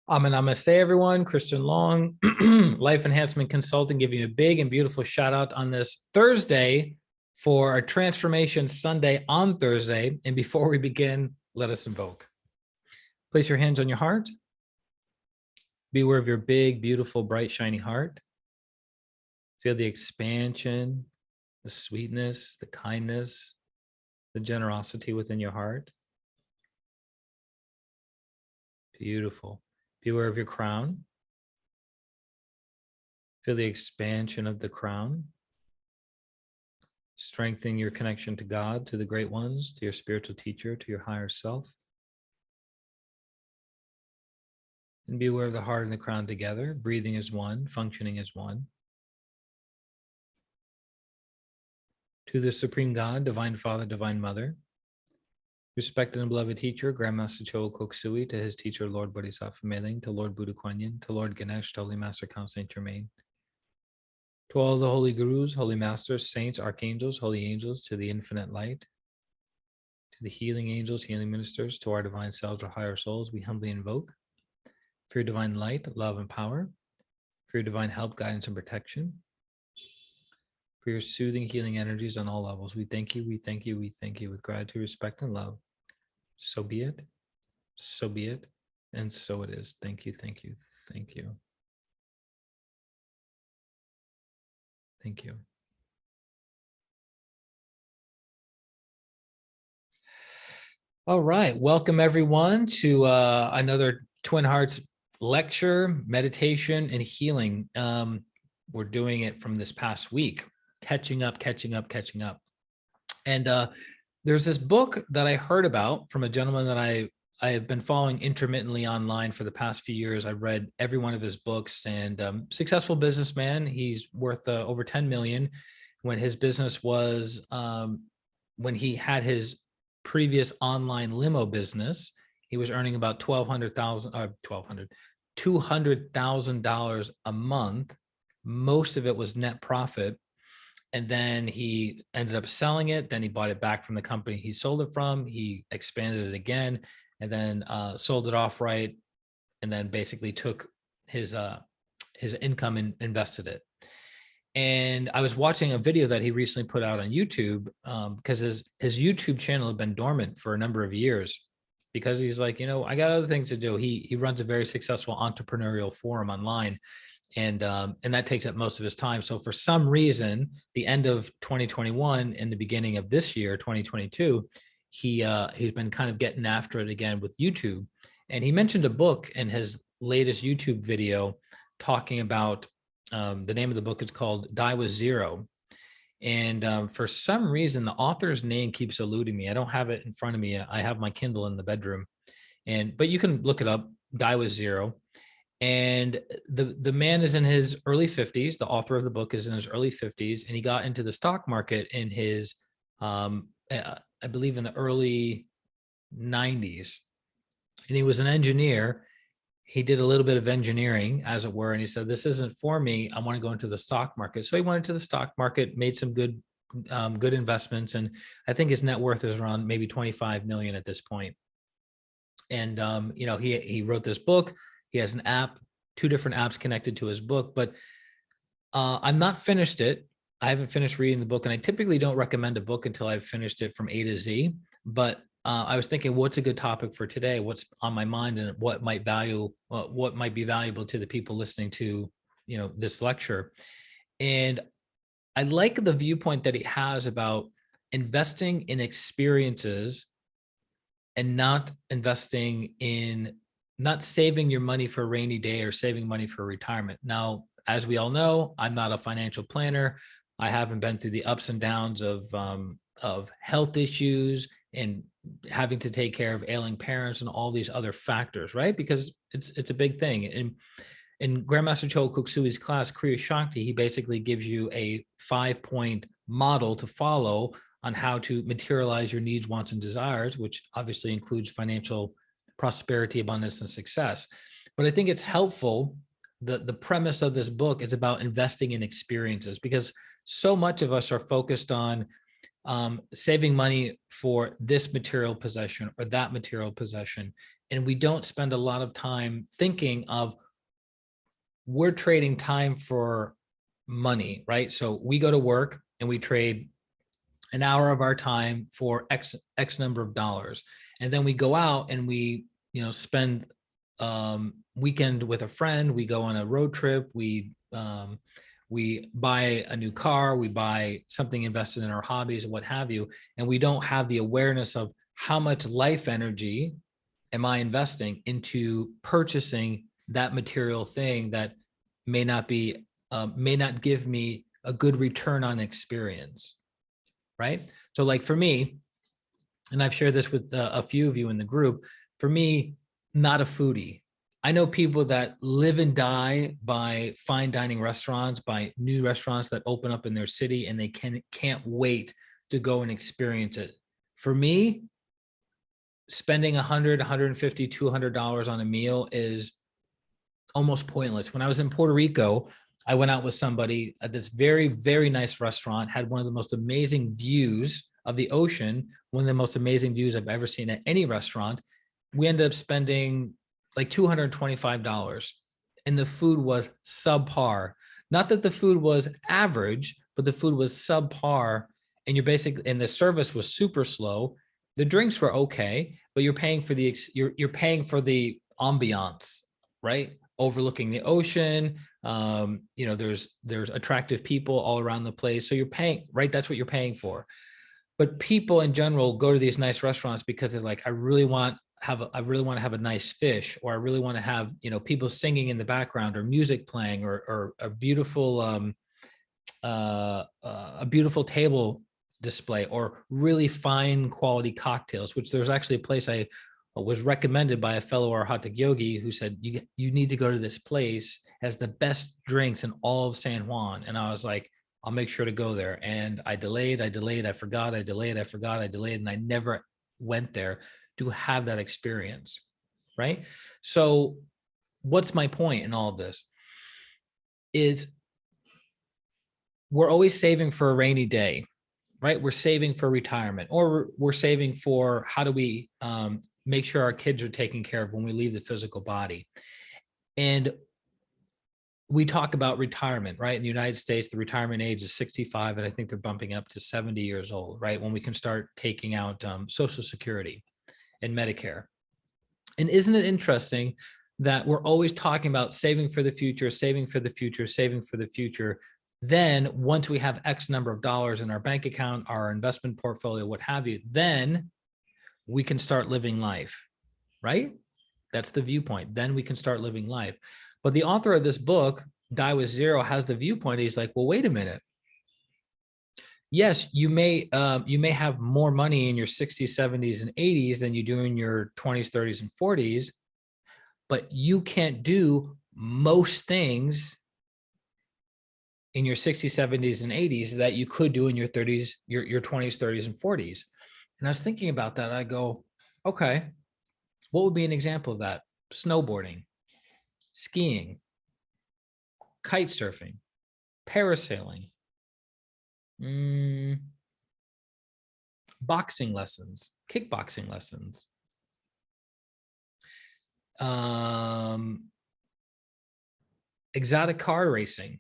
Namaste, everyone. Christian Long, Life Enhancement Consulting, giving you a big and beautiful shout out on this Thursday for our Transformation Sunday on Thursday. And before we begin, let us invoke. Place your hands on your heart. Be aware of your big, beautiful, bright, shiny heart. Feel the expansion, the sweetness, the kindness, the generosity within your heart. Beautiful. Be aware of your crown. Feel the expansion of the crown. Strengthening your connection to God, to the great ones, to your spiritual teacher, to your higher self. And be aware of the heart and the crown together, breathing as one, functioning as one. To the Supreme God, Divine Father, Divine Mother, respected and beloved teacher, Grandmaster Choa Koksui, to his teacher, Lord Bodhisattva Meling, to Lord Buddha Kuan Yin, to Lord Ganesh, to Holy Master Count Saint Germain, to all the holy gurus, holy masters, saints, archangels, holy angels, to the infinite light, to the healing angels, healing ministers, to our divine selves or higher souls, we humbly invoke for your divine light, love, and power, for your divine help, guidance, and protection, for your soothing, healing energies on all levels. We thank you, we thank you, we thank you with gratitude, respect, and love. So be it, and so it is. Thank you, thank you, thank you. Thank you. All right, welcome everyone to another Twin Hearts lecture, meditation, and healing. We're doing it from this past week, catching up. And there's this book that I heard about from a gentleman that I have been following intermittently online for the past few years. I've read every one of his books, and successful businessman. He's worth over 10 million. When his business was, when he had his previous online limo business, he was earning about $200,000 a month. Most of it was net profit. And then he ended up selling it. Then he bought it back from the company he sold it from. He expanded it again, and then sold it off right. And then basically took his income and invested it. And I was watching a video that he recently put out on YouTube, because his YouTube channel had been dormant for a number of years, because he's like, I got other things to do. He runs a very successful entrepreneurial forum online, and that takes up most of his time. So for some reason, the end of 2021 and the beginning of this year, 2022, he's been kind of getting after it again with YouTube. And he mentioned a book in his latest YouTube video talking about, the name of the book is called Die with Zero. And for some reason, the author's name keeps eluding me. I don't have it in front of me. I have my Kindle in the bedroom, but you can look it up, Die with Zero. And the man is in his early 50s. The author of the book is in his early 50s, and he got into the stock market in his, I believe in the early 90s. And he was an engineer. He did a little bit of engineering, as it were, and he said, this isn't for me. I want to go into the stock market. So he went into the stock market, made some good investments. And I think his net worth is around maybe 25 million at this point. And, he wrote this book. He has an app, 2 different apps connected to his book, but I'm not finished it. I haven't finished reading the book, and I typically don't recommend a book until I've finished it from A to Z. But I was thinking, what's a good topic for today? What's on my mind, and what might be valuable to the people listening to, this lecture. And I like the viewpoint that he has about investing in experiences and not saving your money for a rainy day or saving money for retirement. Now, as we all know, I'm not a financial planner. I haven't been through the ups and downs of health issues and having to take care of ailing parents and all these other factors, right? Because it's a big thing. And in Grandmaster Choa Koksui's class, Kriya Shakti, he basically gives you a 5-point model to follow on how to materialize your needs, wants, and desires, which obviously includes financial prosperity, abundance, and success. But I think it's helpful. The premise of this book is about investing in experiences, because so much of us are focused on saving money for this material possession or that material possession. And we don't spend a lot of time thinking of, we're trading time for money, right? So we go to work and we trade an hour of our time for X number of dollars. And then we go out and we, spend weekend with a friend, we go on a road trip, we buy a new car, we buy something invested in our hobbies and what have you. And we don't have the awareness of how much life energy am I investing into purchasing that material thing that may not give me a good return on experience, right? So like for me, and I've shared this with a few of you in the group, for me, not a foodie. I know people that live and die by fine dining restaurants, by new restaurants that open up in their city, and they can't wait to go and experience it. For me, spending $100, $150, $200 on a meal is almost pointless. When I was in Puerto Rico, I went out with somebody at this very, very nice restaurant, had one of the most amazing views of the ocean, one of the most amazing views I've ever seen at any restaurant. We ended up spending like $225, and the food was subpar. Not that the food was average, but the food was subpar, and and the service was super slow. The drinks were okay, but you're paying for you're paying for the ambiance, right? Overlooking the ocean. There's attractive people all around the place. So you're paying, right? That's what you're paying for. But people in general go to these nice restaurants because they're like, I really want to have a nice fish, or I really want to have, people singing in the background, or music playing, or a beautiful table display, or really fine quality cocktails, which there's actually a place I was recommended by a fellow Arhatic yogi who said, you need to go to this place, has the best drinks in all of San Juan. And I was like, I'll make sure to go there. And I delayed, I forgot, and I never went there to have that experience, right? So what's my point in all of this is, we're always saving for a rainy day, right? We're saving for retirement, or we're saving for how do we make sure our kids are taken care of when we leave the physical body. And we talk about retirement, right? In the United States, the retirement age is 65, and I think they're bumping up to 70 years old, right? When we can start taking out Social Security and Medicare. And isn't it interesting that we're always talking about saving for the future, saving for the future, saving for the future. Then once we have X number of dollars in our bank account, our investment portfolio, what have you, then we can start living life, right? That's the viewpoint. Then we can start living life. But the author of this book, Die with Zero, has the viewpoint. He's like, well, wait a minute. Yes, you may have more money in your 60s, 70s, and 80s than you do in your 20s, 30s, and 40s, but you can't do most things in your 60s, 70s, and 80s that you could do in your 30s, your 20s, 30s, and 40s. And I was thinking about that. I go, okay, what would be an example of that? Snowboarding, skiing, kite surfing, parasailing, boxing lessons, kickboxing lessons, exotic car racing,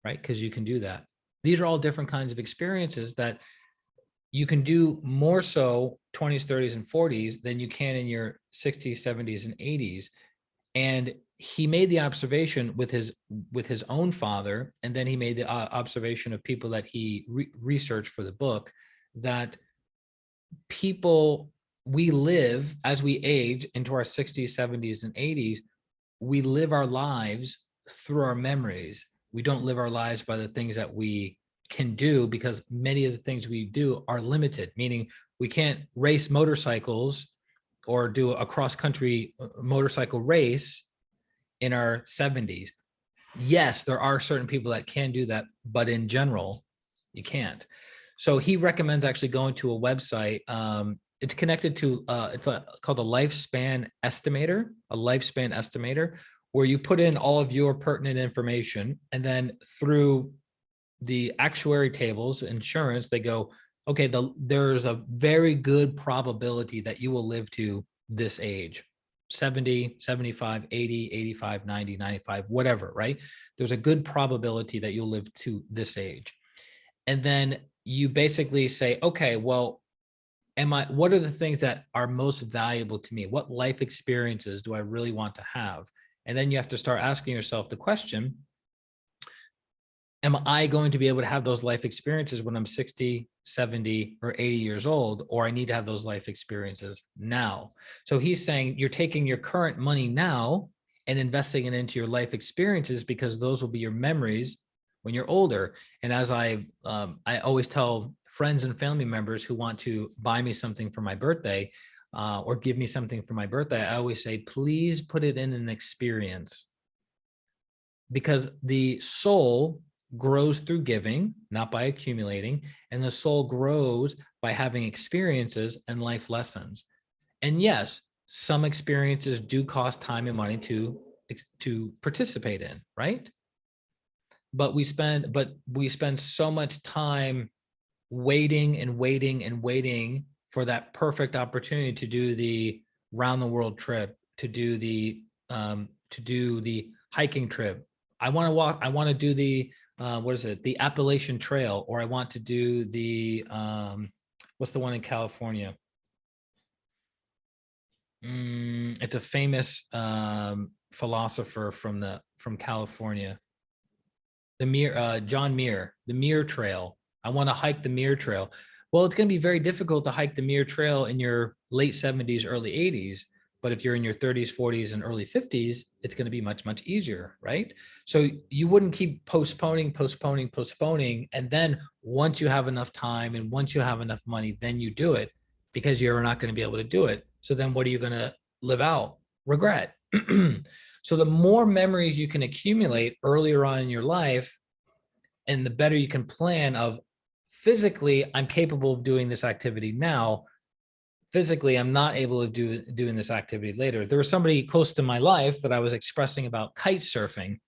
right? Because you can do that. These are all different kinds of experiences that you can do more so 20s, 30s, and 40s than you can in your 60s, 70s, and 80s. And he made the observation with his own father, and then he made the observation of people that he researched for the book, that people, we live as we age into our 60s, 70s, and 80s, we live our lives through our memories. We don't live our lives by the things that we can do, because many of the things we do are limited, meaning we can't race motorcycles or do a cross-country motorcycle race in our 70s. Yes, there are certain people that can do that, but in general, you can't. So he recommends actually going to a website. It's connected to, called a lifespan estimator, where you put in all of your pertinent information, and then through the actuary tables, insurance, they go, okay, there's a very good probability that you will live to this age, 70, 75, 80, 85, 90, 95, whatever, right? There's a good probability that you'll live to this age. And then you basically say, okay, well, what are the things that are most valuable to me? What life experiences do I really want to have? And then you have to start asking yourself the question, am I going to be able to have those life experiences when I'm 60, 70, or 80 years old, or I need to have those life experiences now? So he's saying you're taking your current money now and investing it into your life experiences, because those will be your memories when you're older. And as I always tell friends and family members who want to buy me something for my birthday, or give me something for my birthday, I always say, please put it in an experience, because the soul grows through giving, not by accumulating, and the soul grows by having experiences and life lessons. And yes, some experiences do cost time and money to participate in, right? But we spend so much time waiting and waiting and waiting for that perfect opportunity to do the round the world trip, to do the hiking trip. I want to do the the Appalachian Trail, or I want to do the what's the one in California? It's a famous philosopher from California. John Muir, the Muir Trail. I want to hike the Muir Trail. Well, it's going to be very difficult to hike the Muir Trail in your late 70s, early 80s. But if you're in your 30s, 40s, and early 50s, it's going to be much, much easier, right? So you wouldn't keep postponing. And then once you have enough time and once you have enough money, then you do it, because you're not going to be able to do it. So then what are you going to live out? Regret. So the more memories you can accumulate earlier on in your life, and the better you can plan of, physically, I'm capable of doing this activity now. Physically, I'm not able to doing this activity later. There was somebody close to my life that I was expressing about kite surfing,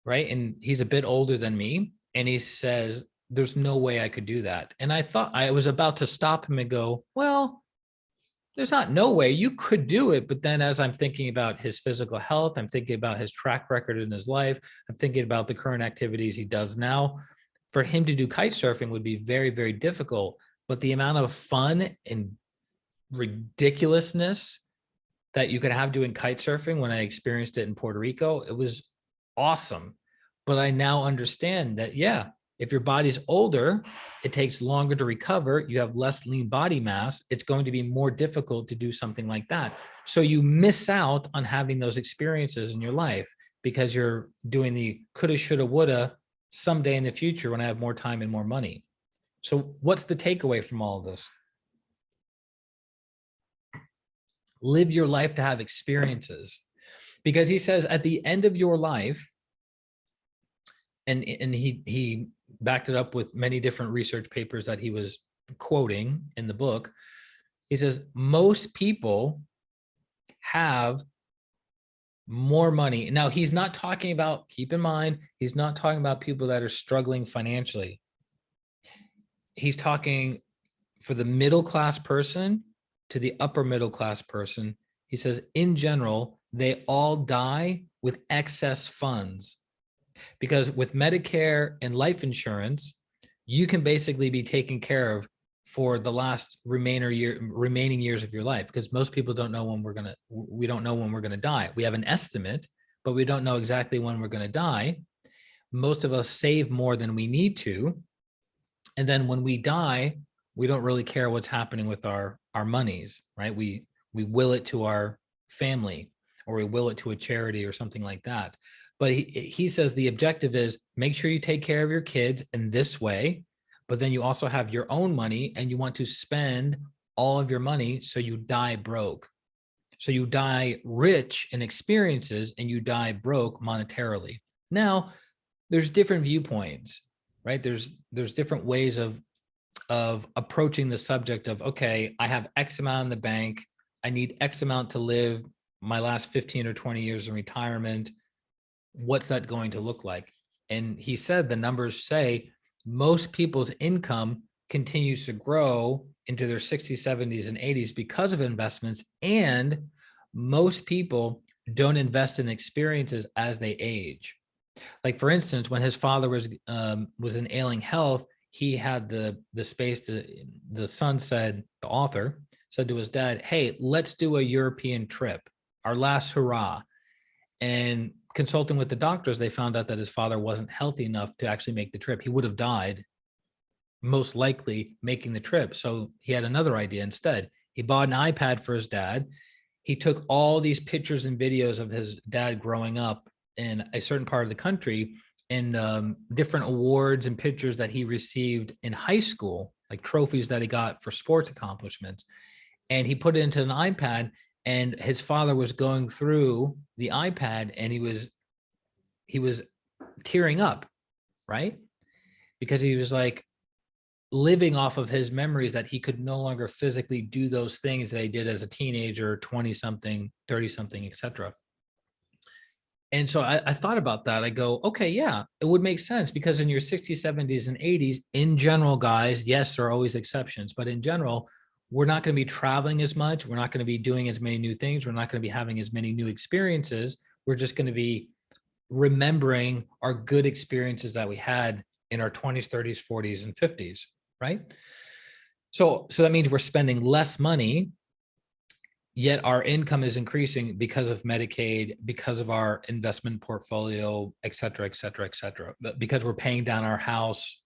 right? And he's a bit older than me. And he says, there's no way I could do that. And I thought, I was about to stop him and go, well, there's not no way you could do it. But then as I'm thinking about his physical health, I'm thinking about his track record in his life, I'm thinking about the current activities he does now. For him to do kite surfing would be very, very difficult. But the amount of fun and ridiculousness that you could have doing kite surfing, when I experienced it in Puerto Rico, it was awesome. But I now understand that, yeah, if your body's older, it takes longer to recover. You have less lean body mass. It's going to be more difficult to do something like that. So you miss out on having those experiences in your life because you're doing the coulda, shoulda, woulda someday in the future when I have more time and more money. So what's the takeaway from all of this? Live your life to have experiences, because he says at the end of your life, and he backed it up with many different research papers that he was quoting in the book. He says most people have more money. Now, he's not talking about, keep in mind, he's not talking about people that are struggling financially. He's talking for the middle class person to the upper middle class person. He says, in general, they all die with excess funds, because with Medicare and life insurance, you can basically be taken care of for the last remaining years of your life, because most people don't know when we don't know when we're going to die. We have an estimate, but we don't know exactly when we're going to die. Most of us save more than we need to. And then when we die, we don't really care what's happening with our monies, right? We will it to our family, or we will it to a charity or something like that. But he says the objective is make sure you take care of your kids in this way, but then you also have your own money and you want to spend all of your money so you die broke. So you die rich in experiences and you die broke monetarily. Now, there's different viewpoints, right? There's different ways of approaching the subject of, okay, I have X amount in the bank. I need X amount to live my last 15 or 20 years in retirement. What's that going to look like? And he said the numbers say most people's income continues to grow into their 60s, 70s, and 80s because of investments. And most people don't invest in experiences as they age. Like, for instance, when his father was in ailing health, he had the space to, the son said, the author said to his dad, hey, let's do a European trip, our last hurrah. And consulting with the doctors, they found out that his father wasn't healthy enough to actually make the trip. He would have died, most likely, making the trip. So he had another idea instead. He bought an iPad for his dad. He took all these pictures and videos of his dad growing up in a certain part of the country, and different awards and pictures that he received in high school, like trophies that he got for sports accomplishments. And he put it into an iPad, and his father was going through the iPad, and he was tearing up, right? Because he was like living off of his memories that he could no longer physically do those things that he did as a teenager, 20 something, 30 something, etc. And so I thought about that. I go, okay, yeah, it would make sense, because in your 60s, 70s, and 80s, in general, guys, yes, there are always exceptions, but in general, we're not going to be traveling as much. We're not going to be doing as many new things. We're not going to be having as many new experiences. We're just going to be remembering our good experiences that we had in our 20s, 30s, 40s, and 50s, right? So that means we're spending less money, yet our income is increasing because of Medicaid, because of our investment portfolio, et cetera, et cetera, et cetera, because we're paying down our house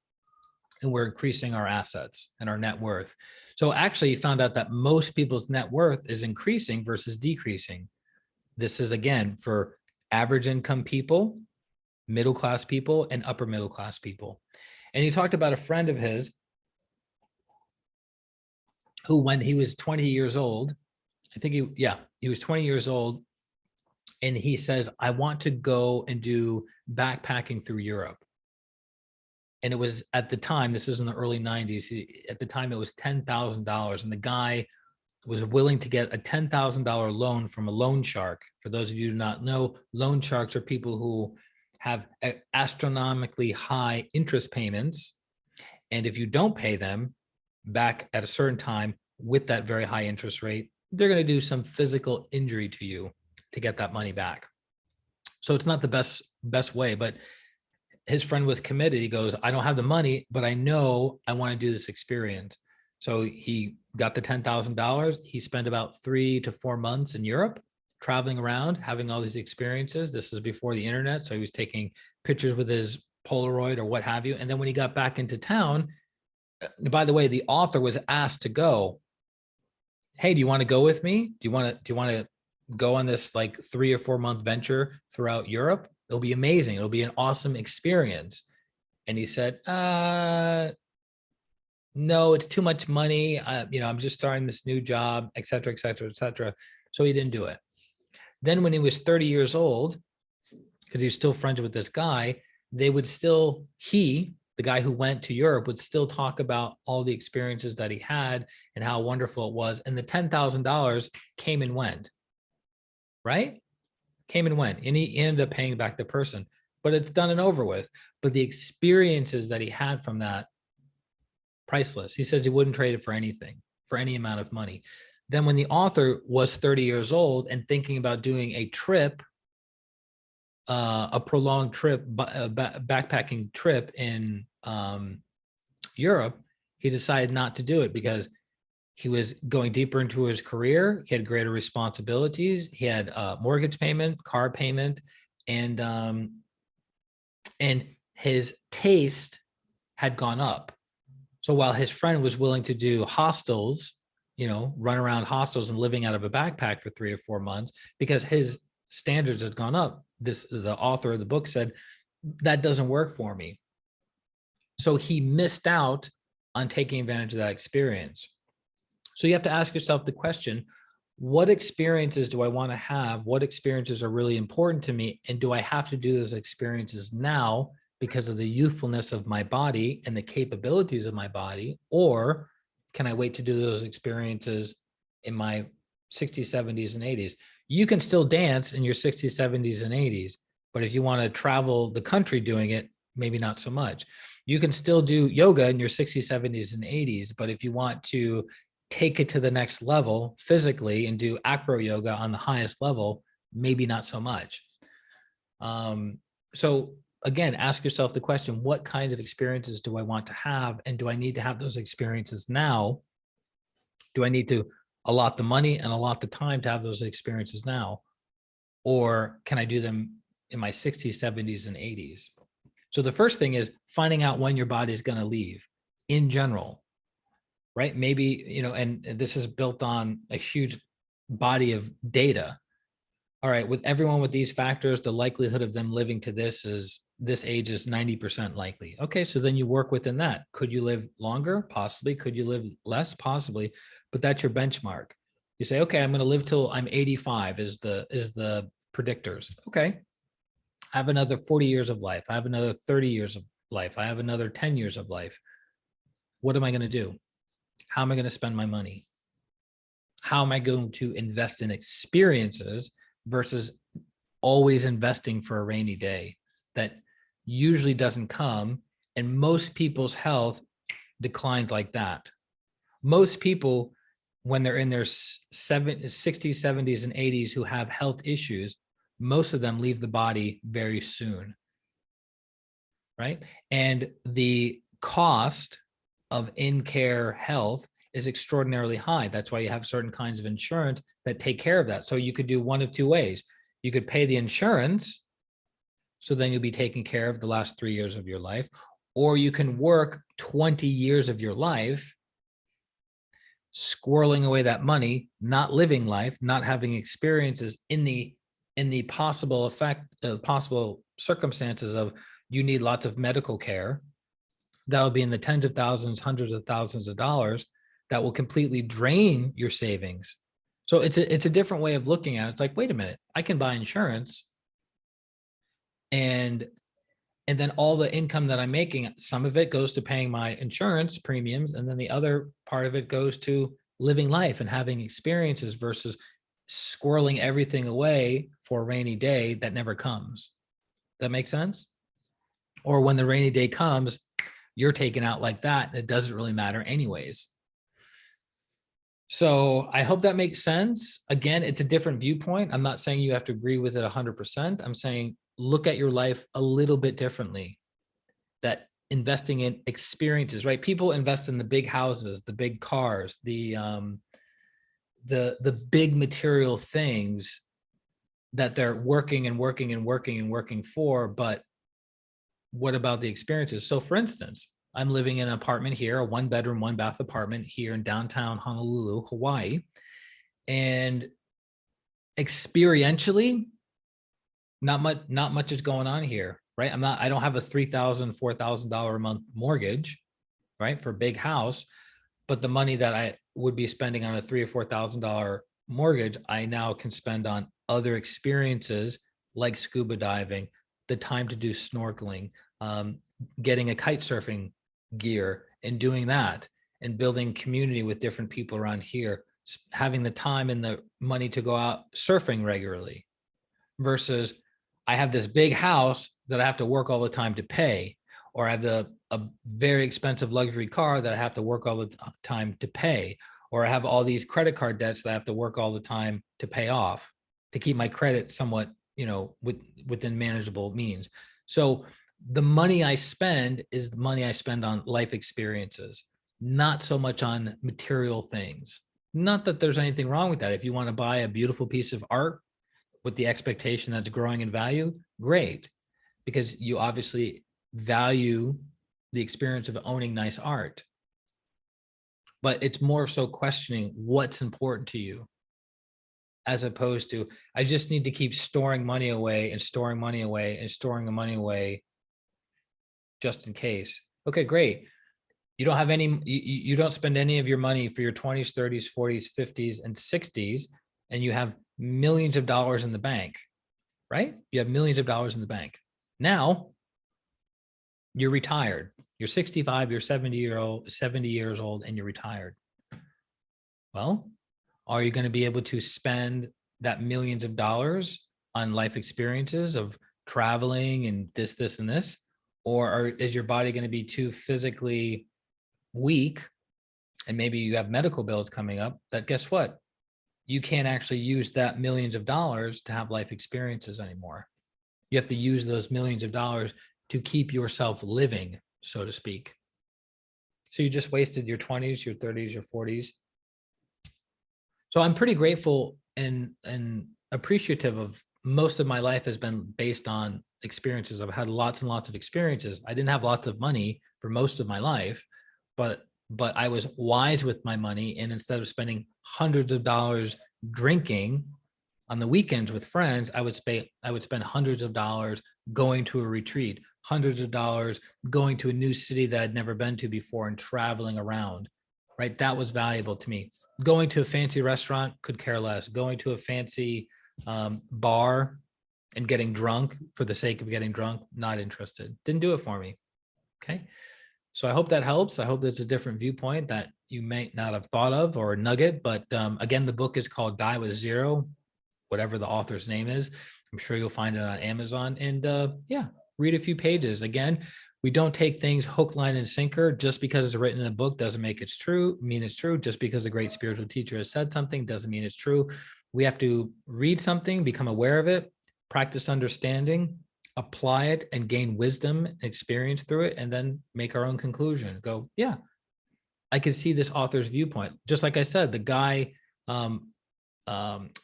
and we're increasing our assets and our net worth. So actually, you found out that most people's net worth is increasing versus decreasing. This is, again, for average income people, middle-class people, and upper middle-class people. And he talked about a friend of his who, when he was 20 years old, I think he was 20 years old, and he says, I want to go and do backpacking through Europe. And it was, at the time, this is in the early 90s, at the time it was $10,000, and the guy was willing to get a $10,000 loan from a loan shark. For those of you who do not know, loan sharks are people who have astronomically high interest payments, and if you don't pay them back at a certain time with that very high interest rate, they're going to do some physical injury to you to get that money back. So it's not the best way, but his friend was committed. He goes, I don't have the money, but I know I want to do this experience. So he got the $10,000. He spent about 3 to 4 months in Europe, traveling around, having all these experiences. This is before the internet. So he was taking pictures with his Polaroid or what have you. And then when he got back into town, by the way, the author was asked to go. Hey, do you want to go with me? Do you want to go on this like 3 or 4 month venture throughout Europe? It'll be amazing. It'll be an awesome experience. And he said, no, it's too much money. I'm just starting this new job, et cetera, et cetera, et cetera. So he didn't do it. Then when he was 30 years old, because he was still friends with this guy, they would still, the guy who went to Europe, would still talk about all the experiences that he had and how wonderful it was. And the $10,000 came and went, right? Came and went. And he ended up paying back the person, but it's done and over with. But the experiences that he had from that, priceless. He says he wouldn't trade it for anything, for any amount of money. Then when the author was 30 years old and thinking about doing a trip, a prolonged trip, backpacking trip in Europe, he decided not to do it because he was going deeper into his career. He had greater responsibilities. He had mortgage payment, car payment, and his taste had gone up. So while his friend was willing to do hostels, run around hostels and living out of a backpack for 3 or 4 months, because his standards had gone up, the author of the book said, that doesn't work for me. So he missed out on taking advantage of that experience. So you have to ask yourself the question, what experiences do I want to have? What experiences are really important to me? And do I have to do those experiences now because of the youthfulness of my body and the capabilities of my body? Or can I wait to do those experiences in my 60s, 70s, and 80s? You can still dance in your 60s, 70s, and 80s, but if you want to travel the country doing it, maybe not so much. You can still do yoga in your 60s, 70s, and 80s, but if you want to take it to the next level physically and do acro yoga on the highest level, maybe not so much. So again, ask yourself the question, what kinds of experiences do I want to have? And do I need to have those experiences now? Do I need to allot the money and allot the time to have those experiences now? Or can I do them in my 60s, 70s, and 80s? So the first thing is finding out when your body is going to leave in general, right? Maybe, you know, and this is built on a huge body of data. All right, with everyone with these factors, the likelihood of them living to this age is 90% likely. Okay, so then you work within that. Could you live longer? Possibly. Could you live less? Possibly. But that's your benchmark. You say, okay, I'm going to live till I'm 85 is the predictors. Okay. I have another 40 years of life. I have another 30 years of life. I have another 10 years of life. What am I going to do? How am I going to spend my money? How am I going to invest in experiences versus always investing for a rainy day that usually doesn't come? And most people's health declines like that. Most people, when they're in their 60s, 70s, and 80s who have health issues, most of them leave the body very soon, right? And the cost of in-care health is extraordinarily high. That's why you have certain kinds of insurance that take care of that. So you could do one of two ways. You could pay the insurance, so then you'll be taking care of the last 3 years of your life, or you can work 20 years of your life squirreling away that money, not living life, not having experiences in the possible possible circumstances of you need lots of medical care. That'll be in the tens of thousands, hundreds of thousands of dollars that will completely drain your savings. So it's a different way of looking at it. It's like, wait a minute, I can buy insurance and then all the income that I'm making, some of it goes to paying my insurance premiums, and then the other part of it goes to living life and having experiences versus squirreling everything away for a rainy day that never comes. That makes sense? Or when the rainy day comes, you're taken out like that. It doesn't really matter anyways. So I hope that makes sense. Again, it's a different viewpoint. I'm not saying you have to agree with it 100%. I'm saying look at your life a little bit differently. That investing in experiences, right? People invest in the big houses, the big cars, the big material things that they're working and working and working and working for. But what about the experiences? So for instance, I'm living in an apartment here, a 1-bedroom, 1-bath apartment here in downtown Honolulu, Hawaii. And experientially, not much is going on here, right? I don't have a $3,000, $4,000 a month mortgage, right? For a big house, but the money that I would be spending on a $3,000 or $4,000 mortgage, I now can spend on other experiences like scuba diving, the time to do snorkeling, getting a kite surfing gear and doing that, and building community with different people around here, having the time and the money to go out surfing regularly, versus I have this big house that I have to work all the time to pay, or I have a very expensive luxury car that I have to work all the time to pay, or I have all these credit card debts that I have to work all the time to pay off to keep my credit somewhat, within manageable means. So the money I spend is the money I spend on life experiences, not so much on material things. Not that there's anything wrong with that. If you want to buy a beautiful piece of art with the expectation that's growing in value, great, because you obviously value the experience of owning nice art. But it's more so questioning what's important to you, as opposed to, I just need to keep storing money away and storing money away and storing the money away just in case. Okay, great. You don't have any, you don't spend any of your money for your 20s, 30s, 40s, 50s, and 60s, and you have millions of dollars in the bank, right? You have millions of dollars in the bank. Now you're retired. You're 65, you're 70 years old, and you're retired. Well, are you going to be able to spend that millions of dollars on life experiences of traveling and this, and this? Or is your body going to be too physically weak, and maybe you have medical bills coming up, that guess what? You can't actually use that millions of dollars to have life experiences anymore. You have to use those millions of dollars to keep yourself living, so to speak. So you just wasted your 20s, your 30s, your 40s. So I'm pretty grateful and appreciative of most of my life has been based on experiences. I've had lots and lots of experiences. I didn't have lots of money for most of my life, but I was wise with my money. And instead of spending hundreds of dollars drinking on the weekends with friends, I would spend hundreds of dollars going to a retreat, hundreds of dollars going to a new city that I'd never been to before and traveling around, right? That was valuable to me. Going to a fancy restaurant, could care less. Going to a fancy bar and getting drunk for the sake of getting drunk, not interested. Didn't do it for me. Okay. So I hope that helps. I hope that's a different viewpoint that you may not have thought of, or a nugget. But again, the book is called Die with Zero, whatever the author's name is. I'm sure you'll find it on Amazon. And yeah, read a few pages. Again, we don't take things hook, line, and sinker. Just because it's written in a book doesn't make it true. Mean it's true. Just because a great spiritual teacher has said something doesn't mean it's true. We have to read something, become aware of it, practice understanding, apply it, and gain wisdom and experience through it, and then make our own conclusion. Go, yeah, I can see this author's viewpoint. Just like I said, the guy,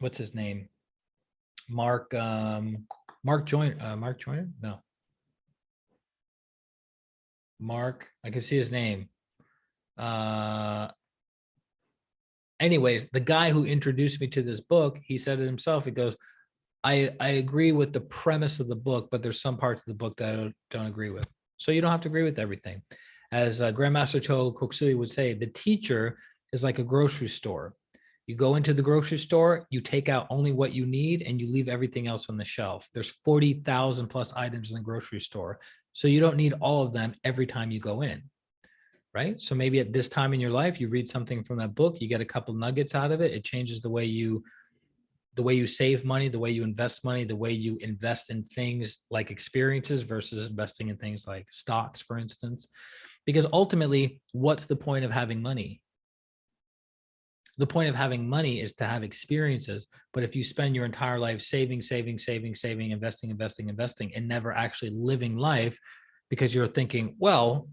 what's his name? Mark Joyner? No. Mark, I can see his name. Anyways, the guy who introduced me to this book, he said it himself. He goes, I agree with the premise of the book, but there's some parts of the book that I don't agree with. So you don't have to agree with everything. As Grandmaster Cho Koksui would say, the teacher is like a grocery store. You go into the grocery store, you take out only what you need, and you leave everything else on the shelf. There's 40,000 plus items in the grocery store. So you don't need all of them every time you go in, right? So maybe at this time in your life, you read something from that book, you get a couple nuggets out of it. It changes the way you save money, the way you invest money, the way you invest in things like experiences versus investing in things like stocks, for instance. Because ultimately, what's the point of having money? The point of having money is to have experiences. But if you spend your entire life saving, investing, and never actually living life because you're thinking, well,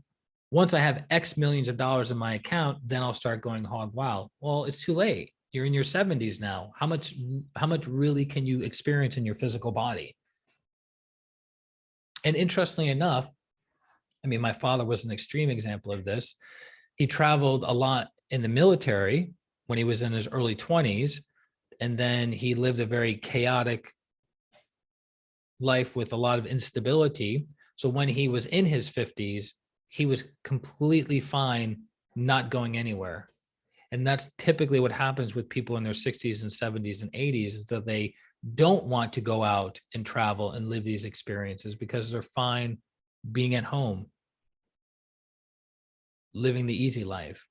once I have X millions of dollars in my account, then I'll start going hog wild. Well, it's too late. You're in your 70s now. How much really can you experience in your physical body? And interestingly enough, I mean, my father was an extreme example of this. He traveled a lot in the military when he was in his early 20s, and then he lived a very chaotic life with a lot of instability. So when he was in his 50s, he was completely fine not going anywhere. And that's typically what happens with people in their 60s and 70s and 80s, is that they don't want to go out and travel and live these experiences because they're fine being at home, living the easy life.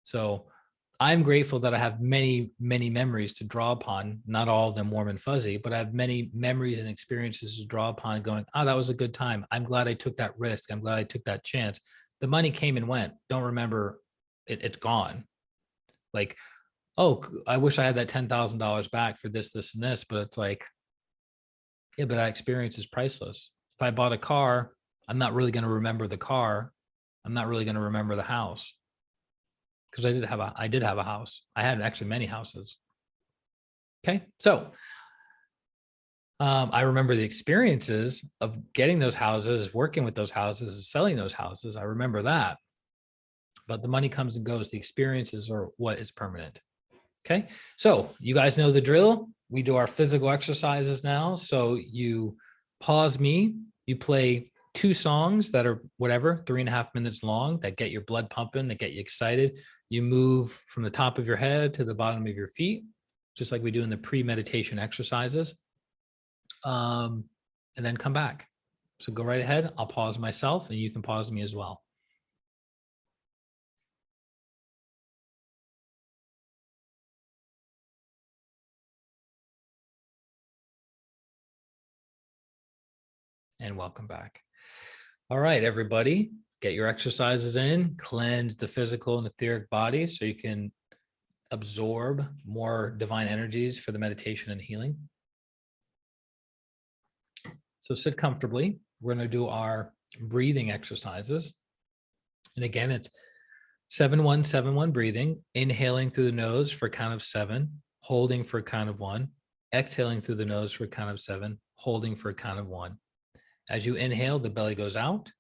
So I'm grateful that I have many, many memories to draw upon, not all of them warm and fuzzy, but I have many memories and experiences to draw upon going, oh, that was a good time. I'm glad I took that risk. I'm glad I took that chance. The money came and went. Don't remember it, it's gone. Like, oh, I wish I had that $10,000 back for this, this, and this, but it's like, yeah, but that experience is priceless. If I bought a car, I'm not really going to remember the car. I'm not really going to remember the house. Because I did have a house. I had actually many houses. Okay, so I remember the experiences of getting those houses, working with those houses, selling those houses. I remember that. But the money comes and goes. The experiences are what is permanent. Okay, so you guys know the drill. We do our physical exercises now. So you pause me, you play 2 songs that are whatever, 3.5 minutes long, that get your blood pumping, that get you excited. You move from the top of your head to the bottom of your feet, just like we do in the pre-meditation exercises. And then come back. So go right ahead. I'll pause myself and you can pause me as well. And welcome back. All right, everybody, get your exercises in, cleanse the physical and etheric body so you can absorb more divine energies for the meditation and healing. So sit comfortably. We're going to do our breathing exercises. And again, it's 7-1-7-1 breathing, inhaling through the nose for a count of 7, holding for a count of 1, exhaling through the nose for a count of 7, holding for a count of 1. As you inhale, the belly goes out.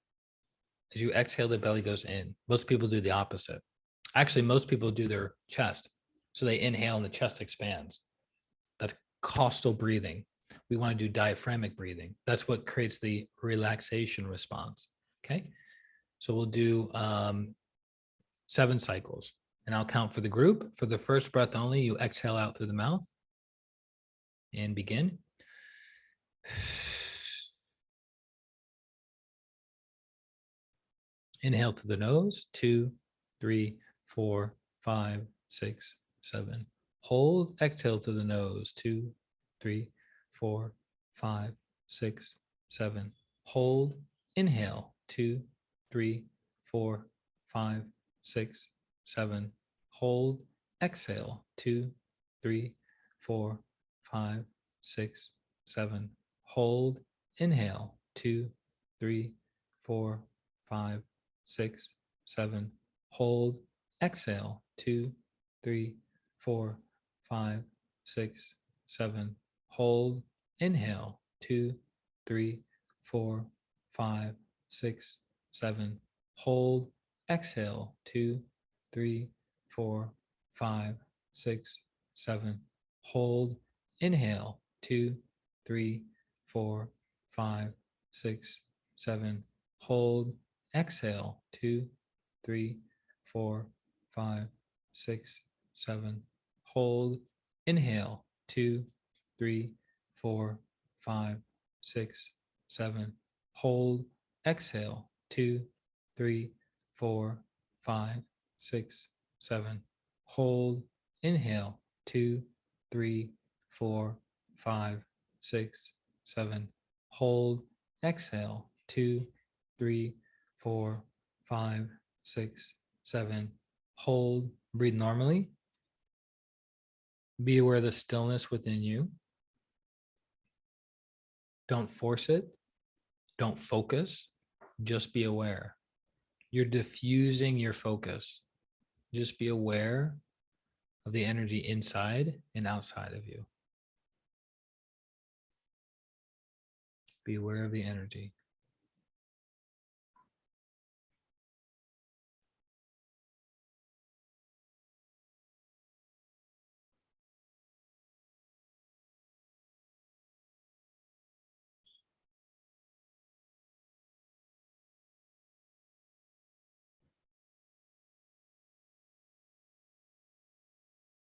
As you exhale, the belly goes in. Most people do the opposite. Actually, most people do their chest. So they inhale and the chest expands. That's costal breathing. We want to do diaphragmic breathing. That's what creates the relaxation response. Okay. So we'll do 7 cycles, and I'll count for the group. For the first breath only, you exhale out through the mouth and begin. Inhale through the nose, 2, 3, 4, 5, 6, 7. Hold, exhale through the nose, 2, 3, 4, 5, 6, 7. Hold, inhale, 2, 3, 4, 5, 6, 7. Hold, exhale, 2, 3, 4, 5, 6, 7. Hold, inhale, 2, 3, 4, 5, 6, 7. Hold, exhale, 2, 3, 4, 5, 6, 7. Hold, inhale, 2, 3, 4, 5, 6, 7. Hold, exhale, 2, 3, 4, 5, 6, 7. Hold, inhale, 2, 3, 4, 5, 6, 7. Hold, exhale, 2, 3, 4, 5, 6, 7. Hold, inhale, 2, 3, 4, 5, 6, 7. Hold, exhale, 2, 3, 4, 5, 6, 7. Hold, inhale, 2, 3, 4, 5, 6, 7. Hold, exhale, 2, 3, 4, 5, 6, 7. Hold, breathe normally. Be aware of the stillness within you. Don't force it. Don't focus. Just be aware. You're diffusing your focus. Just be aware of the energy inside and outside of you. Be aware of the energy.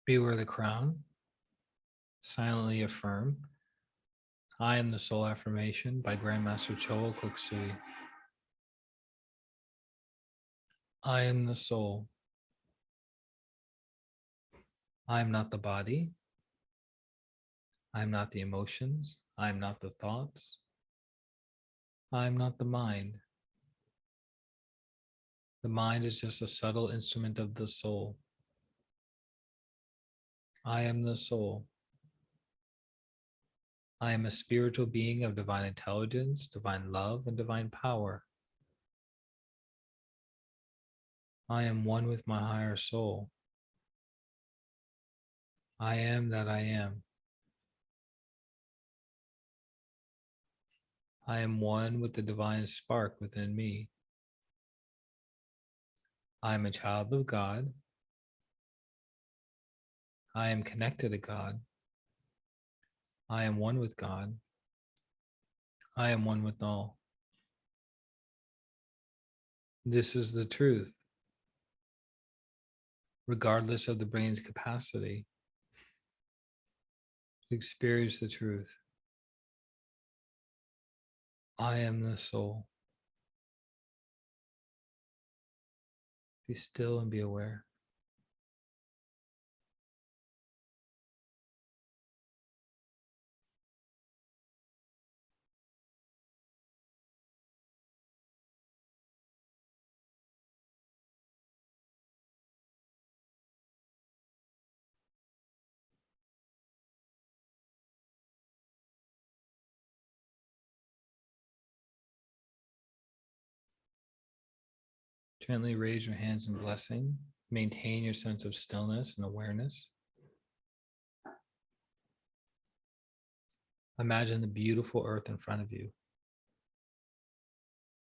Be aware of the crown. Silently affirm, I am the soul affirmation by Grandmaster Choa Koksui. I am the soul. I am not the body. I am not the emotions. I am not the thoughts. I am not the mind. The mind is just a subtle instrument of the soul. I am the soul. I am a spiritual being of divine intelligence, divine love, and divine power. I am one with my higher soul. I am that I am. I am one with the divine spark within me. I am a child of God. I am connected to God. I am one with God. I am one with all. This is the truth, regardless of the brain's capacity to experience the truth. I am the soul. Be still and be aware. Gently raise your hands in blessing. Maintain your sense of stillness and awareness. Imagine the beautiful earth in front of you.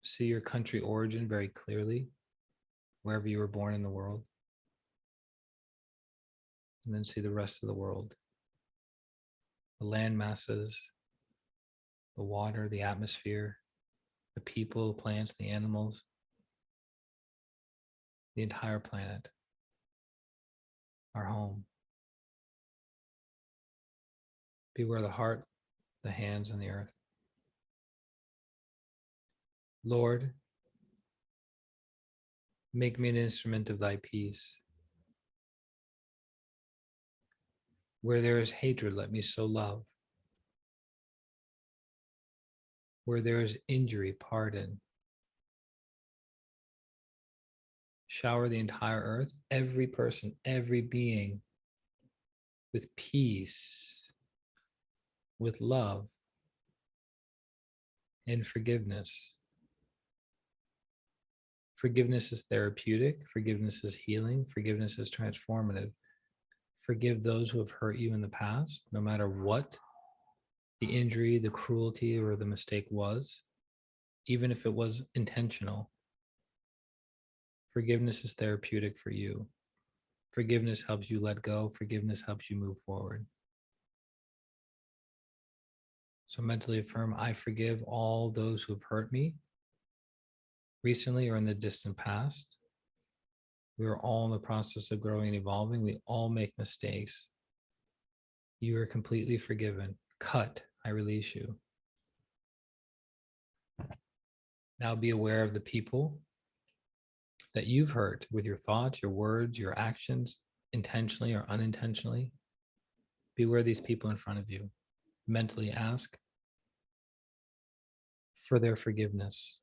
See your country origin very clearly, wherever you were born in the world. And then see the rest of the world. The land masses, the water, the atmosphere, the people, the plants, the animals, the entire planet, our home. Beware the heart, the hands, and the earth. Lord, make me an instrument of thy peace. Where there is hatred, let me sow love. Where there is injury, pardon. Shower the entire earth, every person, every being, with peace, with love, and forgiveness. Forgiveness is therapeutic. Forgiveness is healing. Forgiveness is transformative. Forgive those who have hurt you in the past, no matter what the injury, the cruelty, or the mistake was, even if it was intentional. Forgiveness is therapeutic for you. Forgiveness helps you let go. Forgiveness helps you move forward. So mentally affirm, I forgive all those who have hurt me recently or in the distant past. We are all in the process of growing and evolving. We all make mistakes. You are completely forgiven. Cut, I release you. Now be aware of the people that you've hurt with your thoughts, your words, your actions, intentionally or unintentionally. Be aware of these people in front of you. Mentally ask for their forgiveness.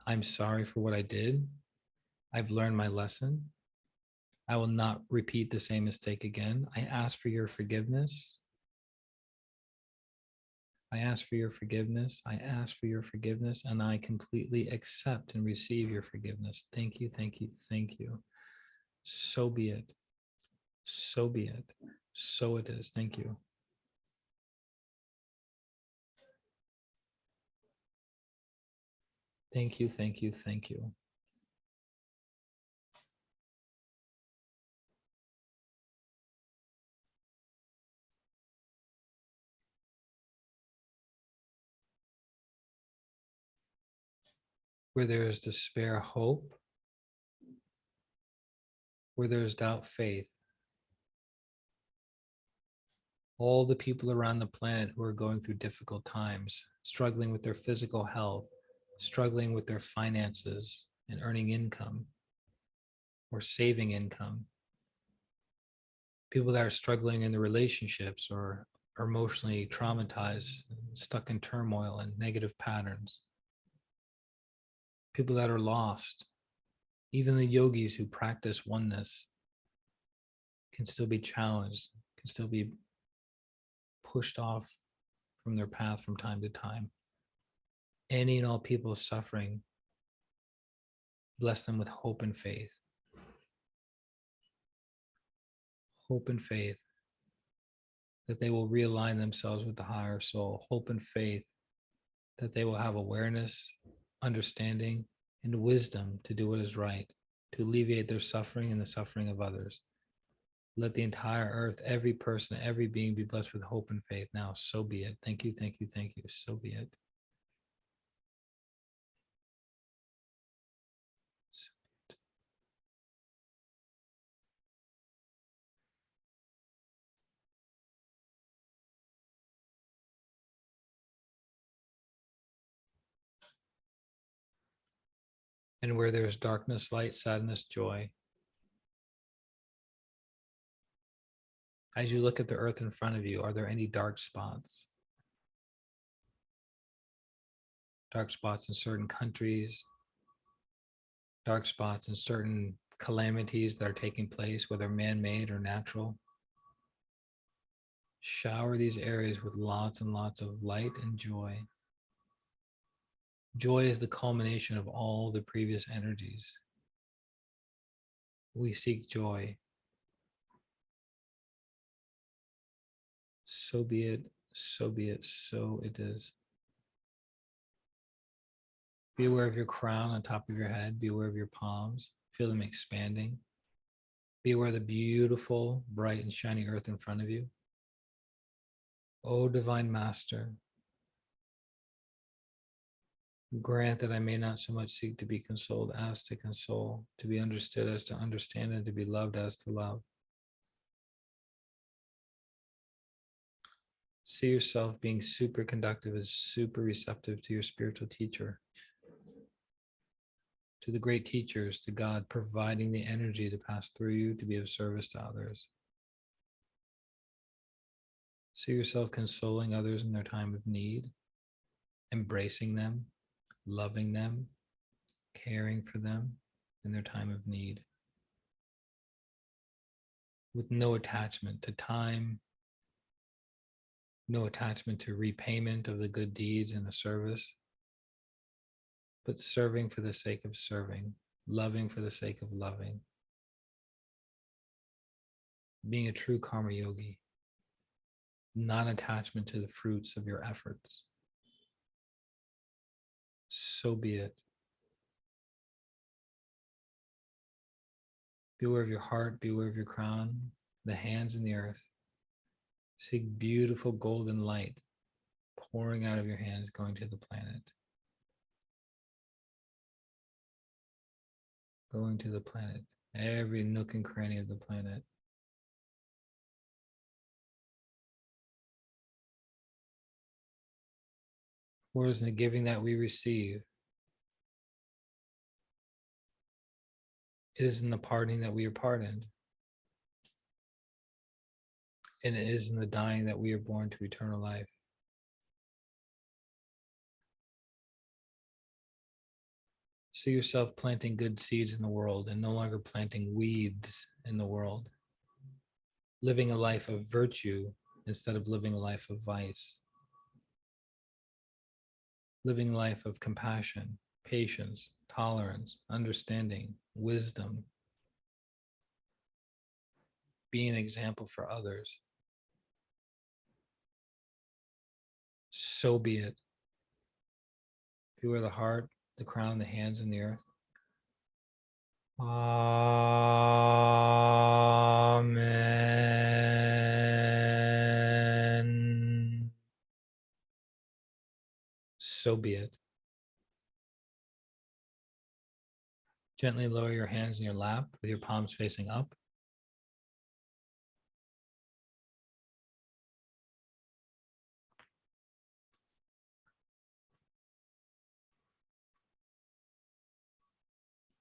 I'm sorry for what I did. I've learned my lesson. I will not repeat the same mistake again. I ask for your forgiveness. I ask for your forgiveness. I ask for your forgiveness, and I completely accept and receive your forgiveness. Thank you, thank you, thank you. So be it. So be it. So it is. Thank you. Thank you, thank you, thank you. Where there is despair, hope. Where there is doubt, faith. All the people around the planet who are going through difficult times, struggling with their physical health, struggling with their finances and earning income or saving income. People that are struggling in their relationships or are emotionally traumatized, stuck in turmoil and negative patterns. People that are lost. Even the yogis who practice oneness can still be challenged, can still be pushed off from their path from time to time. Any and all people suffering, bless them with hope and faith. Hope and faith that they will realign themselves with the higher soul. Hope and faith that they will have awareness, understanding, and wisdom to do what is right, to alleviate their suffering and the suffering of others. Let the entire earth, every person, every being be blessed with hope and faith. Now, so be it. Thank you, thank you, thank you. So be it. So be it. And where there's darkness, light, sadness, joy. As you look at the earth in front of you, are there any dark spots? Dark spots in certain countries, dark spots in certain calamities that are taking place, whether man-made or natural. Shower these areas with lots and lots of light and joy. Joy is the culmination of all the previous energies. We seek joy. So be it, so be it, so it is. Be aware of your crown on top of your head. Be aware of your palms. Feel them expanding. Be aware of the beautiful, bright, and shiny earth in front of you. O Divine Master, grant that I may not so much seek to be consoled as to console, to be understood as to understand, and to be loved as to love. See yourself being super conductive and super receptive to your spiritual teacher, to the great teachers, to God providing the energy to pass through you to be of service to others. See yourself consoling others in their time of need, embracing them, loving them, caring for them in their time of need, with no attachment to time, no attachment to repayment of the good deeds and the service, but serving for the sake of serving, loving for the sake of loving, being a true karma yogi, non-attachment to the fruits of your efforts. So be it. Be aware of your heart, be aware of your crown, the hands in the earth. See beautiful golden light pouring out of your hands, going to the planet. Going to the planet, every nook and cranny of the planet. For it is in the giving that we receive. It is in the pardoning that we are pardoned. And it is in the dying that we are born to eternal life. See yourself planting good seeds in the world and no longer planting weeds in the world. Living a life of virtue instead of living a life of vice. Living a life of compassion, patience, tolerance, understanding, wisdom. Being an example for others. So be it. Beware the heart, the crown, the hands, and the earth. Amen. So be it. Gently lower your hands in your lap with your palms facing up.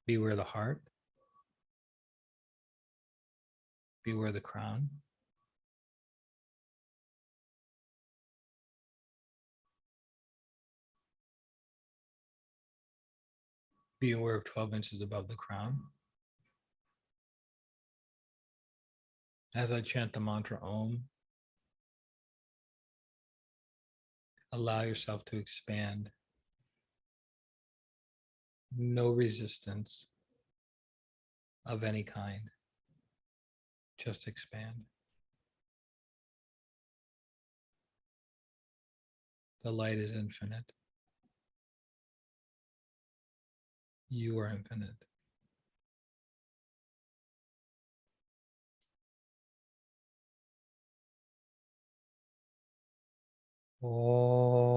Beware the heart. Beware the crown. Be aware of 12 inches above the crown. As I chant the mantra Om, allow yourself to expand. No resistance of any kind. Just expand. The light is infinite. You are infinite. Oh.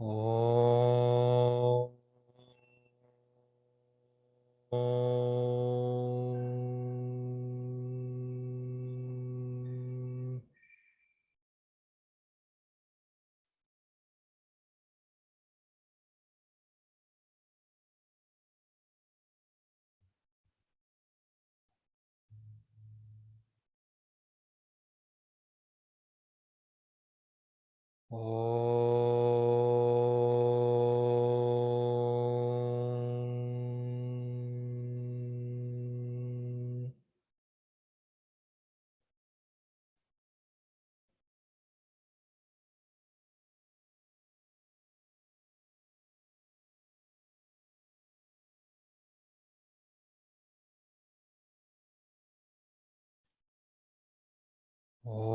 Oh. Om. Om.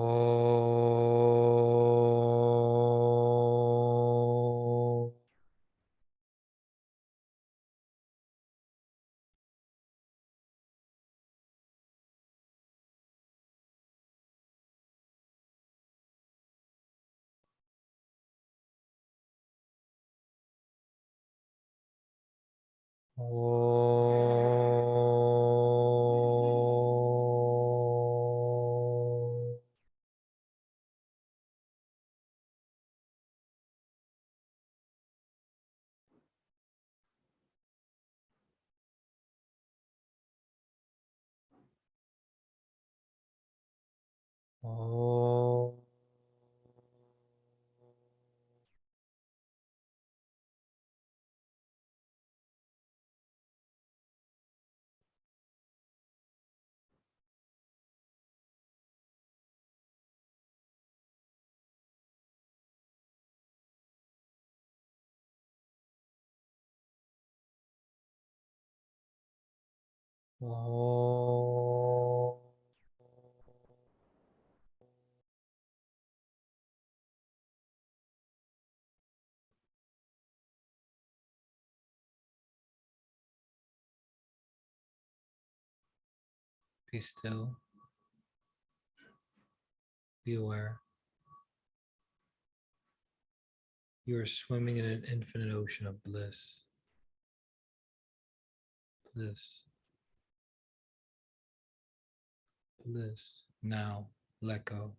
Om. Om. Om. Be still. Be aware. You are swimming in an infinite ocean of bliss. Bliss. Bliss. Now, let go.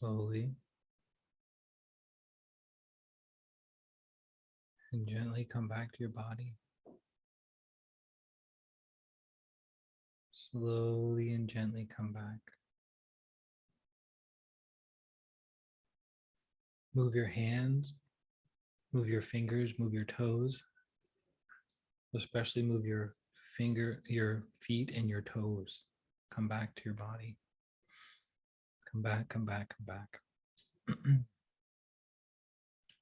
slowly and gently come back to your body. Slowly and gently come back. Move your hands, move your fingers, move your toes, especially move your your feet and your toes. Come back to your body. Come back, come back, come back.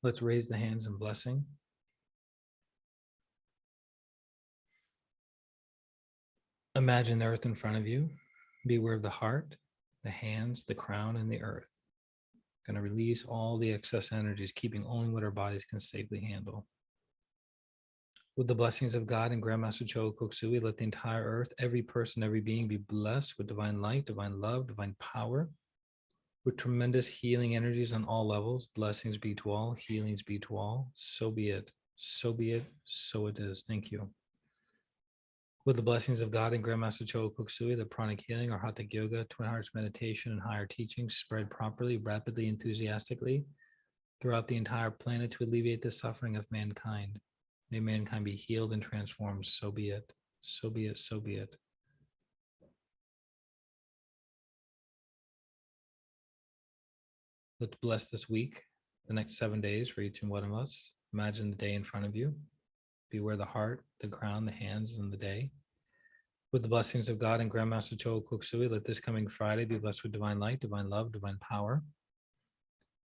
Let's raise the hands in blessing. Imagine the earth in front of you. Be aware of the heart, the hands, the crown, and the earth. Going to release all the excess energies, keeping only what our bodies can safely handle. With the blessings of God and Grandmaster Choa Koksui, let the entire earth, every person, every being be blessed with divine light, divine love, divine power, with tremendous healing energies on all levels. Blessings be to all, healings be to all. So be it. So be it. So it is. Thank you. With the blessings of God and Grandmaster Choa Koksui, the Pranic healing, Arhatic yoga, Twin Hearts meditation, and higher teachings spread properly, rapidly, enthusiastically throughout the entire planet to alleviate the suffering of mankind. May mankind be healed and transformed. So be it. So be it. So be it. Let's bless this week, the next 7 days for each and one of us. Imagine the day in front of you. Be aware the heart, the crown, the hands, and the day. With the blessings of God and Grandmaster Choa Koksui, let this coming Friday be blessed with divine light, divine love, divine power.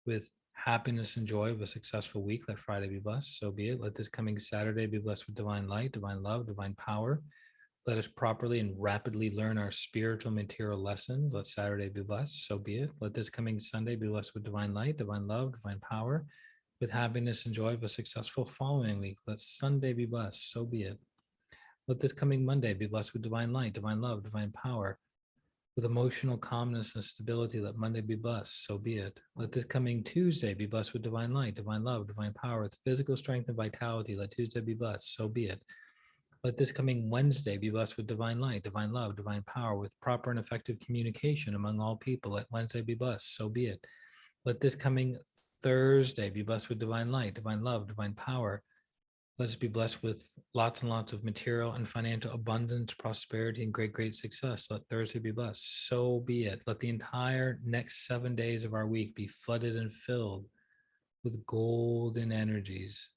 With happiness and joy of a successful week, let Friday be blessed. So be it. Let this coming Saturday be blessed with divine light, divine love, divine power. Let us properly and rapidly learn our spiritual material lessons. Let Saturday be blessed. So be it. Let this coming Sunday be blessed with divine light, divine love, divine power. With happiness and joy of a successful following week. Let Sunday be blessed. So be it. Let this coming Monday be blessed with divine light, divine love, divine power. With emotional calmness and stability, let Monday be blessed. So be it. Let this coming Tuesday be blessed with divine light, divine love, divine power. With physical strength and vitality, let Tuesday be blessed. So be it. Let this coming Wednesday be blessed with divine light, divine love, divine power. With proper and effective communication among all people, let Wednesday be blessed. So be it. Let this coming Thursday be blessed with divine light, divine love, divine power. Let us be blessed with lots and lots of material and financial abundance, prosperity, and great, great success. Let Thursday be blessed. So be it. Let the entire next 7 days of our week be flooded and filled with golden energies.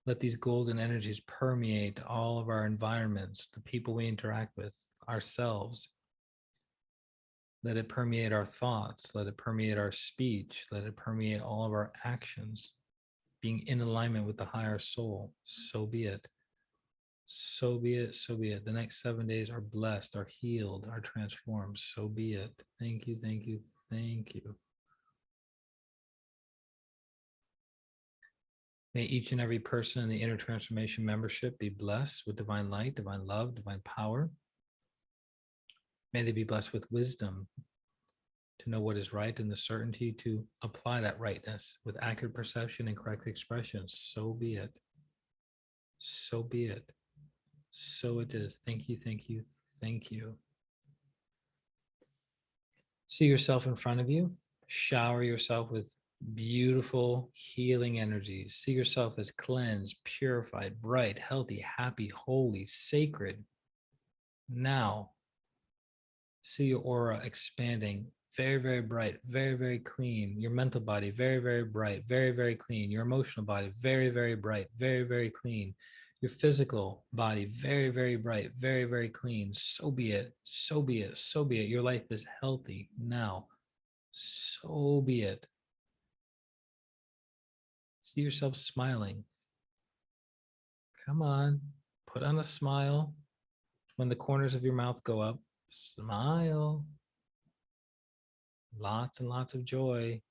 Let these golden energies permeate all of our environments, the people we interact with, ourselves. Let it permeate our thoughts. Let it permeate our speech. Let it permeate all of our actions, being in alignment with the higher soul. So be it. So be it. So be it. The next 7 days are blessed, are healed, are transformed. So be it. Thank you. Thank you. Thank you. May each and every person in the Inner Transformation membership be blessed with divine light, divine love, divine power. May they be blessed with wisdom to know what is right and the certainty to apply that rightness with accurate perception and correct expression. So be it. So be it. So it is. Thank you. Thank you. Thank you. See yourself in front of you. Shower yourself with beautiful healing energies. See yourself as cleansed, purified, bright, healthy, happy, holy, sacred. Now, see your aura expanding, very, very bright, very, very clean. Your mental body, very, very bright, very, very clean. Your emotional body, very, very bright, very, very clean. Your physical body, very, very bright, very, very clean. So be it. So be it. So be it. Your life is healthy now. So be it. See yourself smiling. Come on, put on a smile. When the corners of your mouth go up, smile. Lots and lots of joy.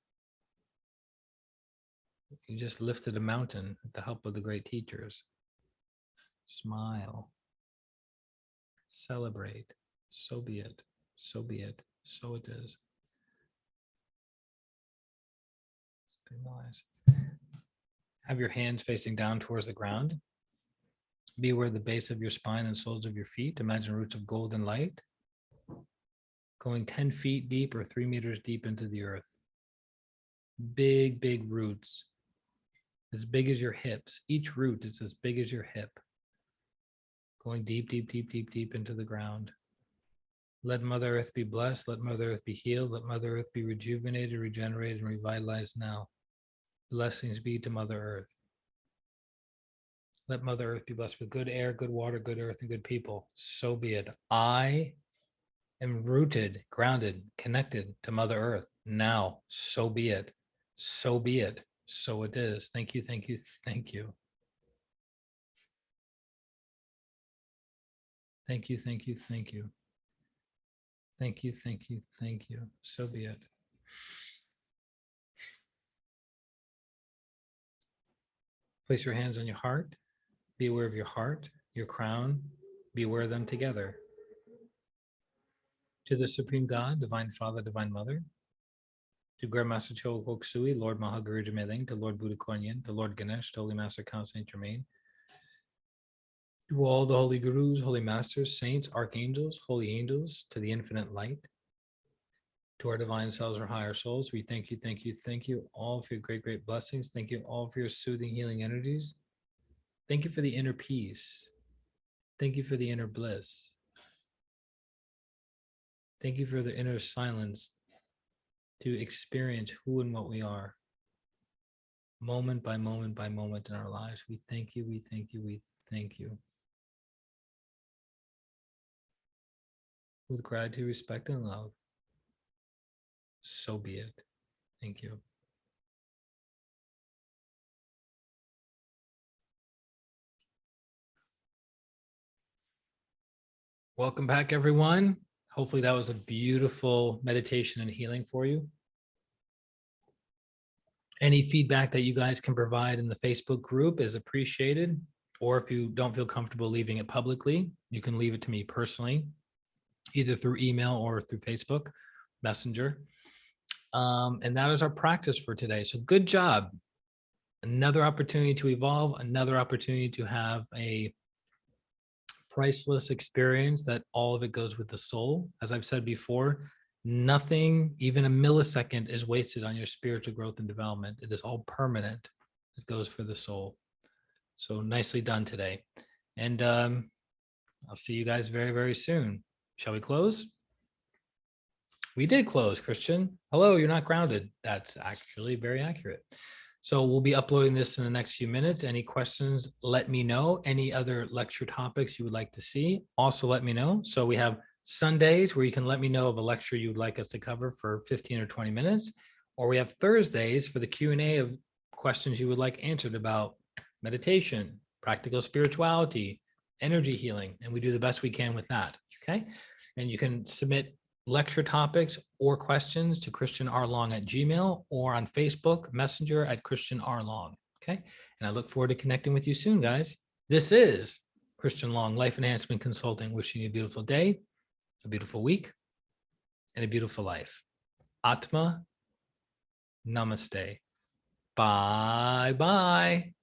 You just lifted a mountain with the help of the great teachers. Smile. Celebrate. So be it. So be it. So it is. Stabilize. Have your hands facing down towards the ground. Be aware of the base of your spine and soles of your feet. Imagine roots of golden light. going 10 feet deep or 3 meters deep into the earth. Big, big roots, as big as your hips. Each root is as big as your hip. Going deep, deep, deep, deep, deep into the ground. Let Mother Earth be blessed. Let Mother Earth be healed. Let Mother Earth be rejuvenated, regenerated, and revitalized now. Blessings be to Mother Earth. Let Mother Earth be blessed with good air, good water, good earth, and good people. So be it. I am rooted, grounded, connected to Mother Earth. Now, so be it. So be it. So it is. Thank you, thank you, thank you. Thank you, thank you, thank you. Thank you, thank you, thank you. So be it. Place your hands on your heart. Be aware of your heart, your crown. Be aware of them together. To the Supreme God, Divine Father, Divine Mother, to Grandmaster Chogo Koksui, Lord Mahaguru Jamiling, to Lord Buddha Kuan Yin, to Lord Ganesh, to Holy Master Count Saint Germain, to all the holy gurus, holy masters, saints, archangels, holy angels, to the infinite light, to our divine selves, our higher souls, we thank you, thank you, thank you all for your great, great blessings. Thank you all for your soothing, healing energies. Thank you for the inner peace. Thank you for the inner bliss. Thank you for the inner silence to experience who and what we are, moment by moment by moment in our lives. We thank you, we thank you, we thank you. With gratitude, respect, and love, so be it. Thank you. Welcome back, everyone. Hopefully that was a beautiful meditation and healing for you. Any feedback that you guys can provide in the Facebook group is appreciated. Or if you don't feel comfortable leaving it publicly, you can leave it to me personally, either through email or through Facebook Messenger. And that is our practice for today. So good job. Another opportunity to evolve, another opportunity to have a priceless experience that all of it goes with the soul. As I've said before, nothing, even a millisecond, is wasted on your spiritual growth and development. It is all permanent. It goes for the soul. So nicely done today. And I'll see you guys very, very soon. Shall we close? We did close, Christian. Hello, you're not grounded. That's actually very accurate. So we'll be uploading this in the next few minutes. Any questions, let me know. Any other lecture topics you would like to see, also let me know. So we have Sundays where you can let me know of a lecture you would like us to cover for 15 or 20 minutes. Or we have Thursdays for the Q&A of questions you would like answered about meditation, practical spirituality, energy healing. And we do the best we can with that, okay? And you can submit lecture topics or questions to Christian R. Long at Gmail or on Facebook Messenger at Christian R. Long. Okay. And I look forward to connecting with you soon, guys. This is Christian Long, Life Enhancement Consulting, wishing you a beautiful day, a beautiful week, and a beautiful life. Atma, namaste. Bye-bye.